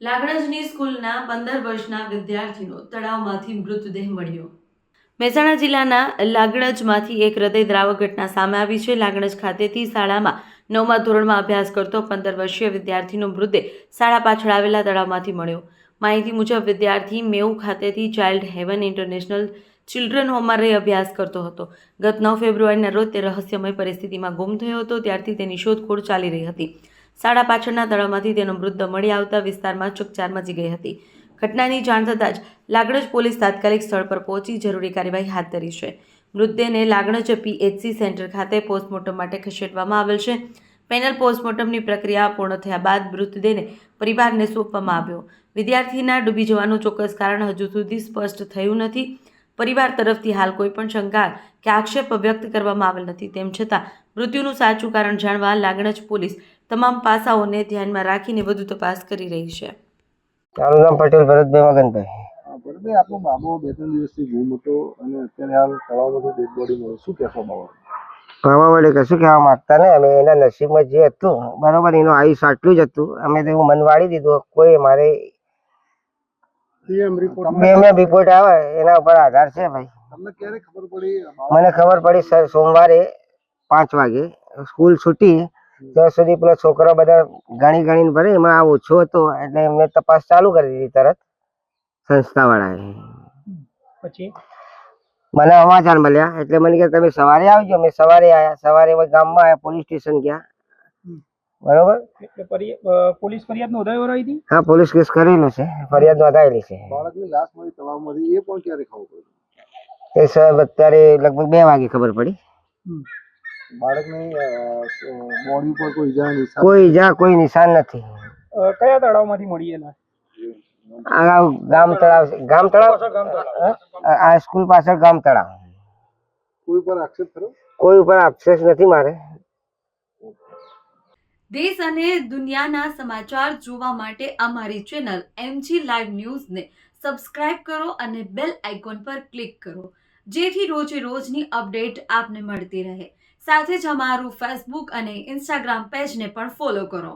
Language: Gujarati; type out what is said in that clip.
લાગણજની સ્કૂલના 15 વર્ષના વિદ્યાર્થીનો તળાવમાંથી મૃતદેહ મળ્યો। મહેસાણા જિલ્લાના લાગણજમાંથી એક હૃદયદ્રાવક ઘટના સામે આવી છે। લાગણજ ખાતેથી શાળામાં 9મા ધોરણમાં અભ્યાસ કરતો 15 વર્ષીય વિદ્યાર્થીનો મૃતદેહ શાળા પાછળ આવેલા તળાવમાંથી મળ્યો। માહિતી મુજબ વિદ્યાર્થી મેઉ ખાતેથી ચાઇલ્ડ હેવન ઇન્ટરનેશનલ ચિલ્ડ્રન હોમમાં રહી અભ્યાસ કરતો હતો। ગત 9 ફેબ્રુઆરીના રોજ તે રહસ્યમય પરિસ્થિતિમાં ગુમ થયો હતો। ત્યારથી તેની શોધખોળ ચાલી રહી હતી। શાળા પાછળના તળાવમાંથી તેનો મૃતદેહ મળી આવતા વિસ્તારમાં ચકચાર મચી ગઈ હતી। ઘટનાની જાણ થતાં જ લાગણજ પોલીસ તાત્કાલિક સ્થળ પર પહોંચી જરૂરી કાર્યવાહી હાથ ધરી છે। મૃતદેહને લાગણજ પીએચસી સેન્ટર ખાતે પોસ્ટમોર્ટમ માટે ખસેડવામાં આવેલ છે। પેનલ પોસ્ટમોર્ટમની પ્રક્રિયા પૂર્ણ થયા બાદ મૃતદેહને પરિવારને સોંપવામાં આવ્યો। વિદ્યાર્થીના ડૂબી જવાનું ચોક્કસ કારણ હજુ સુધી સ્પષ્ટ થયું નથી। પરિવાર તરફથી હાલ કોઈ પણ શંકા કે આક્ષેપ વ્યક્ત કરવામાં આવેલ નથી। તેમ છતાં મૃત્યુનું સાચું કારણ જાણવા લાગણજ પોલીસ તમામ પાસાઓને ધ્યાનમાં રાખીને વધુ તપાસ કરી રહી છે। મારું નામ પટેલ ભરતભાઈ મગનભાઈ। ભરતભાઈ, આપનો બાબો 2-3 દિવસથી ગુમ હતો અને અત્યારે હાલ તળાવમાંથી ડેડ બોડી મળે, શું કહેશો બાબા વડે કશું કહેવા માંગતા નહીં। અમે એના નસીબમાં જે હતું બરોબર, એનું આયુષ આટલું જ હતું। અમે તો એવું મન વાળી દીધું। કોઈ મારે રિપોર્ટ આવે એના ઉપર આધાર છે ભાઈ। તમને ક્યારે ખબર પડી? મને ખબર પડી સોમવારે 5 વાગે સ્કૂલ છૂટી ત્યાં સુધી પેલા છોકરા બધા ગણીને ભરે, એમાં આ ઓછો હતો એટલે એમને તપાસ ચાલુ કરી દીધી તરત સંસ્થાવાળાએ। પછી મને સમાચાર મળ્યા એટલે મને કે તમે સવારે આવજો। મેં સવારે આવ્યા। સવારે ગામમાં આવ્યા, પોલીસ સ્ટેશન ગયા બરોબર। પોલીસ ફરિયાદ નોંધાવી હતી? હા, પોલીસ કેસ કરેલો છે, ફરિયાદ નોંધાયેલી છે। બાળકની લાશ મળી તળાવમાંથી, એ પણ ક્યારે ખબર પડી? એ સાહેબ અત્યારે લગભગ 2 વાગે ખબર પડી। બાળકની બોડી ઉપર કોઈ ઈજા નિશાન? કોઈ ઈજા, કોઈ નિશાન નથી। કયા તળાવમાંથી મળી એના? ગામ તળાવ, આ સ્કૂલ પાછળ ગામ તળાવ। કોઈ પર આક્ષેપ ખરો? કોઈ ઉપર આક્ષેપ નથી મારે। દેશ અને દુનિયાના સમાચાર જોવા માટે અમારી ચેનલ MG લાઈવ ન્યૂઝને સબસ્ક્રાઇબ કરો અને બેલ આઇકોન પર ક્લિક કરો, જેથી રોજે રોજની અપડેટ આપને મળતી રહે। સાથે જ અમારું ફેસબુક અને ઇન્સ્ટાગ્રામ પેજને પણ ફોલો કરો।